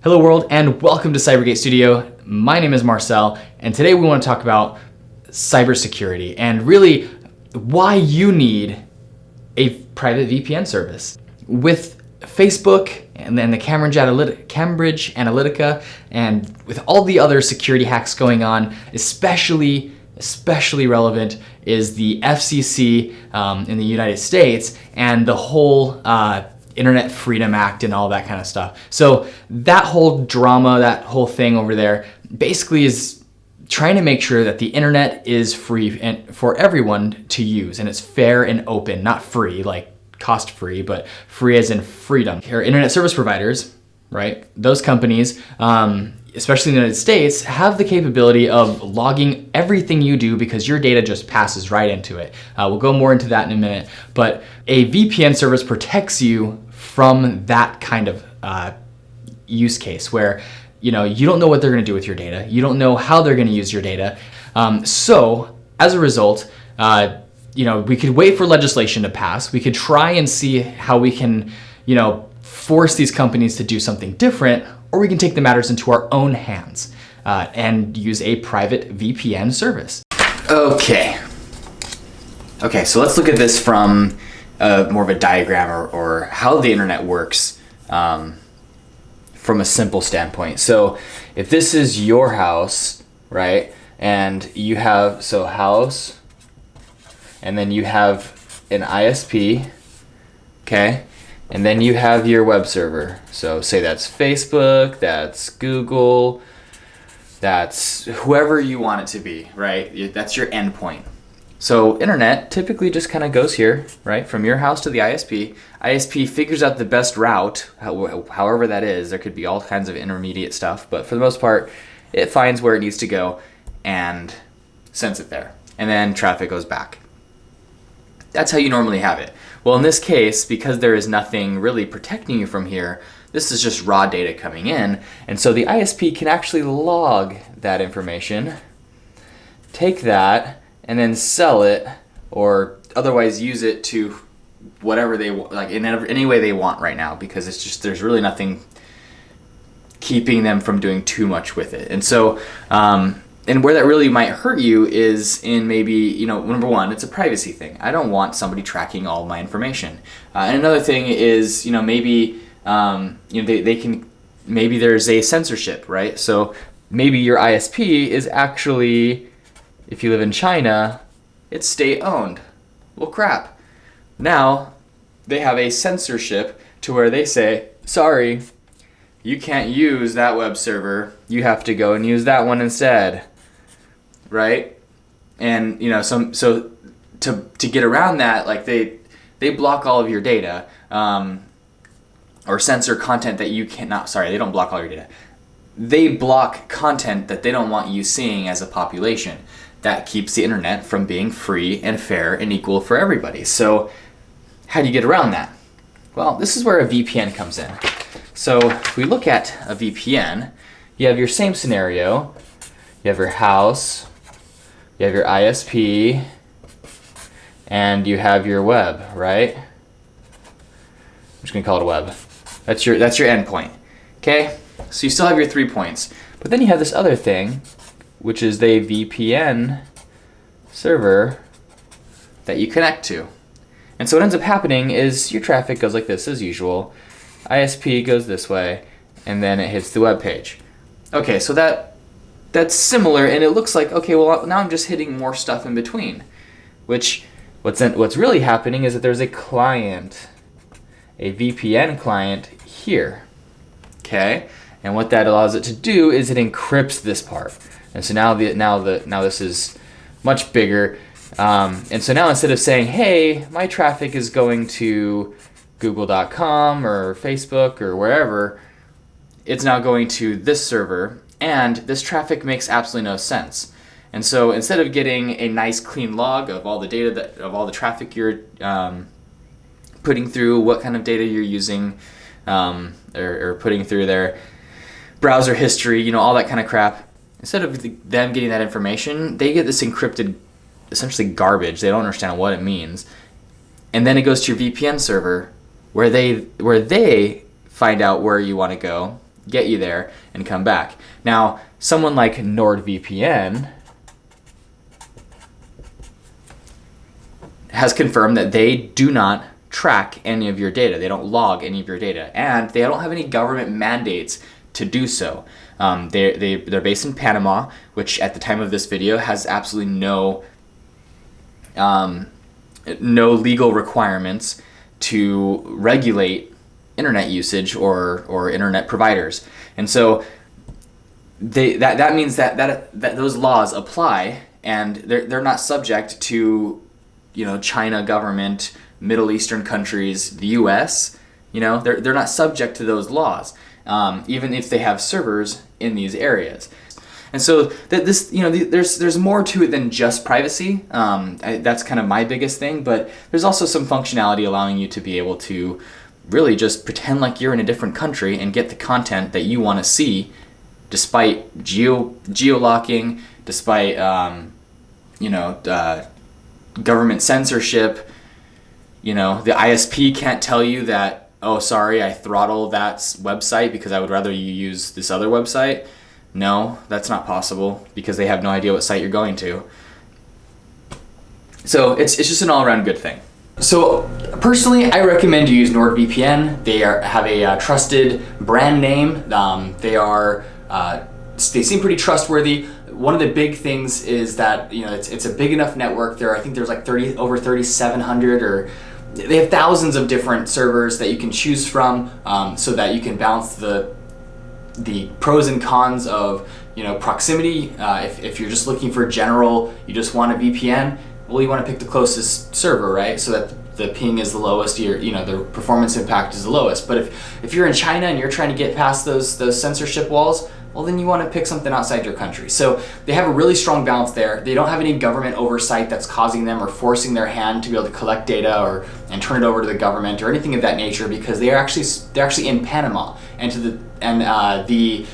Hello world and welcome to CyberGate Studio. My name is Marcel and today we want to talk about cybersecurity and really why you need a private VPN service. With Facebook and then the Cambridge Analytica and with all the other security hacks going on, especially relevant is the FCC in the United States and the whole Internet Freedom Act and all that kind of stuff. So that whole drama, that whole thing over there basically is trying to make sure that the internet is free and for everyone to use, and it's fair and open, not free like cost free, but free as in freedom. Or internet service providers, right? Those companies, especially in the United States, have the capability of logging everything you do because your data just passes right into it. We'll go more into that in a minute, but a VPN service protects you from that kind of use case where you don't know what they're going to do with your data. You don't know how they're going to use your data. So as a result, we could wait for legislation to pass. We could try and see how we can, force these companies to do something different, or we can take the matters into our own hands and use a private VPN service. Okay, so let's look at this from more of a diagram or how the internet works from a simple standpoint. So if this is your house, right, and you have, house, and then you have an ISP, okay? And then you have your web server. So say that's Facebook, that's Google, that's whoever you want it to be, right? That's your endpoint. So internet typically just kind of goes here, right? From your house to the ISP. ISP figures out the best route, however that is. There could be all kinds of intermediate stuff, but for the most part, it finds where it needs to go and sends it there. And then traffic goes back. That's how you normally have it. Well, in this case, because there is nothing really protecting you from here, this is just raw data coming in. And so the ISP can actually log that information, take that, and then sell it or otherwise use it to whatever they want, like in any way they want right now, because it's just, there's really nothing keeping them from doing too much with it. And so, and where that really might hurt you is in maybe, number one, it's a privacy thing. I don't want somebody tracking all my information. And another thing is, maybe, they can, maybe there's a censorship, right? So maybe your ISP is actually, if you live in China, it's state owned. Well, crap. Now they have a censorship to where they say, sorry, you can't use that web server. You have to go and use that one instead. Right? And so to get around that, like they block all of your data, or censor content that you cannot. Sorry, they don't block all your data. They block content that they don't want you seeing as a population. That keeps the internet from being free and fair and equal for everybody. So how do you get around that? Well, this is where a VPN comes in. So if we look at a VPN, you have your same scenario. You have your house. You have your ISP, and you have your web, right? I'm just gonna call it a web. That's your endpoint. Okay? So you still have your 3 points. But then you have this other thing, which is the VPN server that you connect to. And so what ends up happening is your traffic goes like this as usual. ISP goes this way, and then it hits the web page. Okay, so that's similar, and it looks like, okay, well, now I'm just hitting more stuff in between. What's really happening is that there's a client, a VPN client here, okay? And what that allows it to do is it encrypts this part. And so now this is much bigger. And so now instead of saying, hey, my traffic is going to google.com or Facebook or wherever, it's now going to this server. And this traffic makes absolutely no sense. And so instead of getting a nice clean log of all the data of all the traffic you're putting through, what kind of data you're using, or putting through their browser history, all that kind of crap, instead of them getting that information, they get this encrypted, essentially garbage. They don't understand what it means. And then it goes to your VPN server where they find out where you want to go, get you there and come back. Now, someone like NordVPN has confirmed that they do not track any of your data. They don't log any of your data, and they don't have any government mandates to do so. They're based in Panama, which at the time of this video has absolutely no legal requirements to regulate internet usage or internet providers. And so that means that those laws apply, and they're not subject to, you know, China government, Middle Eastern countries, the US, you know, they're not subject to those laws, even if they have servers in these areas. And so this, you know, there's more to it than just privacy. That's kind of my biggest thing, but there's also some functionality allowing you to be able to really just pretend like you're in a different country and get the content that you want to see, despite geolocking, despite government censorship. You know, the ISP can't tell you that, oh, sorry, I throttle that website because I would rather you use this other website. No, that's not possible because they have no idea what site you're going to. So it's just an all-around good thing. So personally, I recommend you use NordVPN. They have a trusted brand name. They seem pretty trustworthy. One of the big things is that, you know, it's a big enough network. I think there's like over 3,700, or they have thousands of different servers that you can choose from, so that you can balance the pros and cons of, you know, proximity. If you're just looking for general, you just want a VPN, well, you want to pick the closest server, right? So that the ping is the lowest, the performance impact is the lowest. But if you're in China and you're trying to get past those censorship walls, well, then you want to pick something outside your country. So they have a really strong balance there. They don't have any government oversight that's causing them or forcing their hand to be able to collect data and turn it over to the government or anything of that nature, because they're actually in Panama. And at the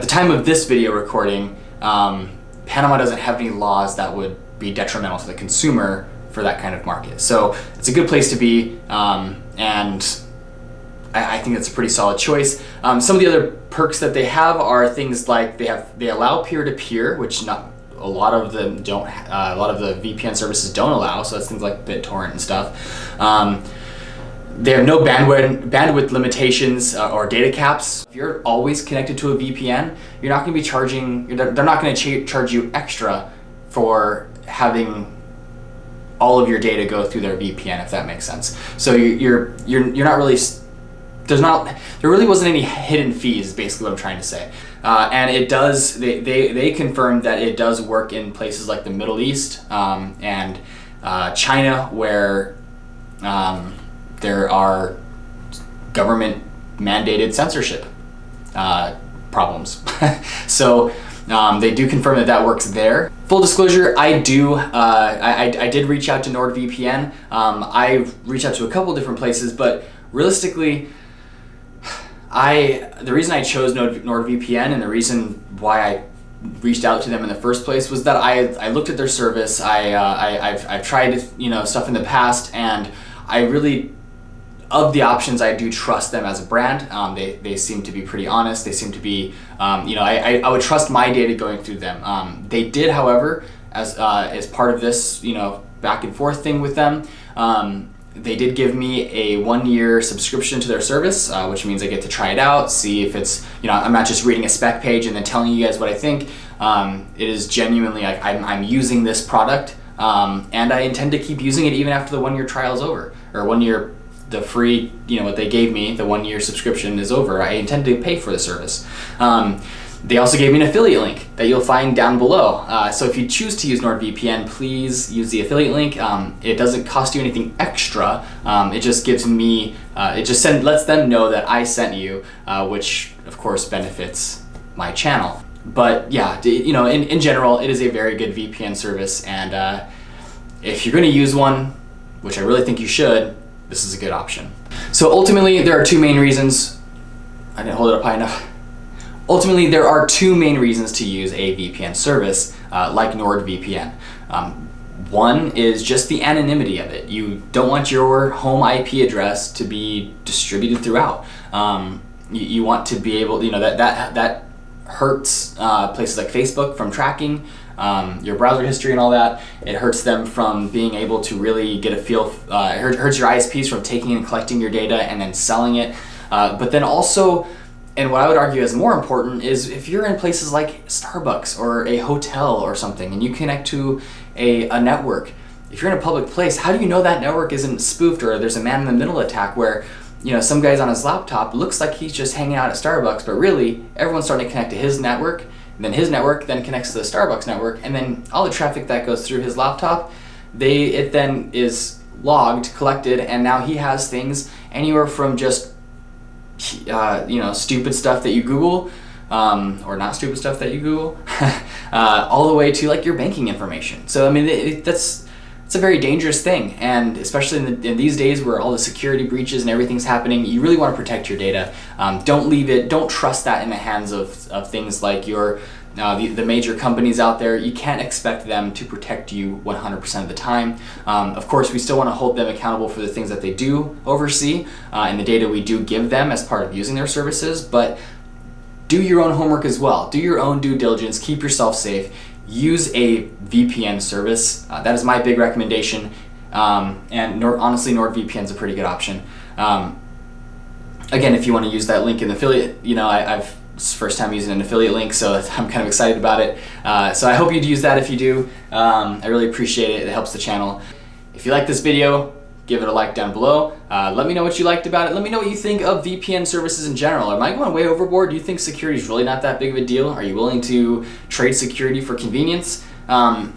time of this video recording, Panama doesn't have any laws that would be detrimental to the consumer for that kind of market. So it's a good place to be, and I think that's a pretty solid choice. Some of the other perks that they have are things like they allow peer-to-peer, which not a lot of them don't. A lot of the VPN services don't allow. So that's things like BitTorrent and stuff. They have no bandwidth limitations or data caps. If you're always connected to a VPN, you're not going to be charging. They're not going to charge you extra for having all of your data go through their VPN, if that makes sense. So you're not really. There really wasn't any hidden fees, basically what I'm trying to say. And it does, they confirmed that it does work in places like the Middle East and China, where there are government mandated censorship problems. So they do confirm that works there. Full disclosure, I did reach out to NordVPN. I reached out to a couple different places, but realistically, the reason I chose NordVPN and the reason why I reached out to them in the first place was that I looked at their service. I've tried, you know, stuff in the past, and I really, of the options, I do trust them as a brand. They seem to be pretty honest. They seem to be, I would trust my data going through them. They did, however, as part of this, you know, back and forth thing with them, they did give me a 1-year subscription to their service, which means I get to try it out, see if it's, you know, I'm not just reading a spec page and then telling you guys what I think. It is genuinely, I'm using this product, and I intend to keep using it even after the 1-year trial is over, or 1 year, the free, you know, what they gave me, the 1-year subscription is over. I intend to pay for the service. They also gave me an affiliate link that you'll find down below. So if you choose to use NordVPN, please use the affiliate link. It doesn't cost you anything extra. It just gives me, lets them know that I sent you, which of course benefits my channel. But yeah, you know, in general, it is a very good VPN service, and if you're going to use one, which I really think you should, this is a good option. So ultimately, there are two main reasons. I didn't hold it up high enough. Ultimately, there are two main reasons to use a VPN service like NordVPN. One is just the anonymity of it. You don't want your home IP address to be distributed throughout. You want to be able, that hurts places like Facebook from tracking your browser history and all that. It hurts them from being able to really get a feel. It hurts your ISPs from taking and collecting your data and then selling it. But then also, and what I would argue is more important, is if you're in places like Starbucks or a hotel or something and you connect to a network, if you're in a public place, how do you know that network isn't spoofed, or there's a man-in-the-middle attack where some guy's on his laptop, looks like he's just hanging out at Starbucks, but really everyone's starting to connect to his network, and then his network then connects to the Starbucks network, and then all the traffic that goes through his laptop, it then is logged, collected, and now he has things anywhere from just stupid stuff that you Google, or not stupid stuff that you Google, all the way to like your banking information. So I mean, it's a very dangerous thing, and especially in these days where all the security breaches and everything's happening, you really want to protect your data. Don't trust that in the hands of things like the major companies out there. You can't expect them to protect you 100% of the time. Of course, we still want to hold them accountable for the things that they do oversee and the data we do give them as part of using their services, but do your own homework as well. Do your own due diligence, keep yourself safe. Use a VPN service. That is my big recommendation. And honestly, NordVPN is a pretty good option. Again, if you want to use that link in the affiliate, it's the first time using an affiliate link, so I'm kind of excited about it. So I hope you'd use that if you do. I really appreciate it. It helps the channel. If you like this video, give it a like down below. Let me know what you liked about it. Let me know what you think of VPN services in general. Am I going way overboard? Do you think security is really not that big of a deal? Are you willing to trade security for convenience? Sound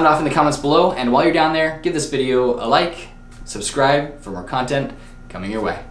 off in the comments below, and while you're down there, give this video a like, subscribe for more content coming your way.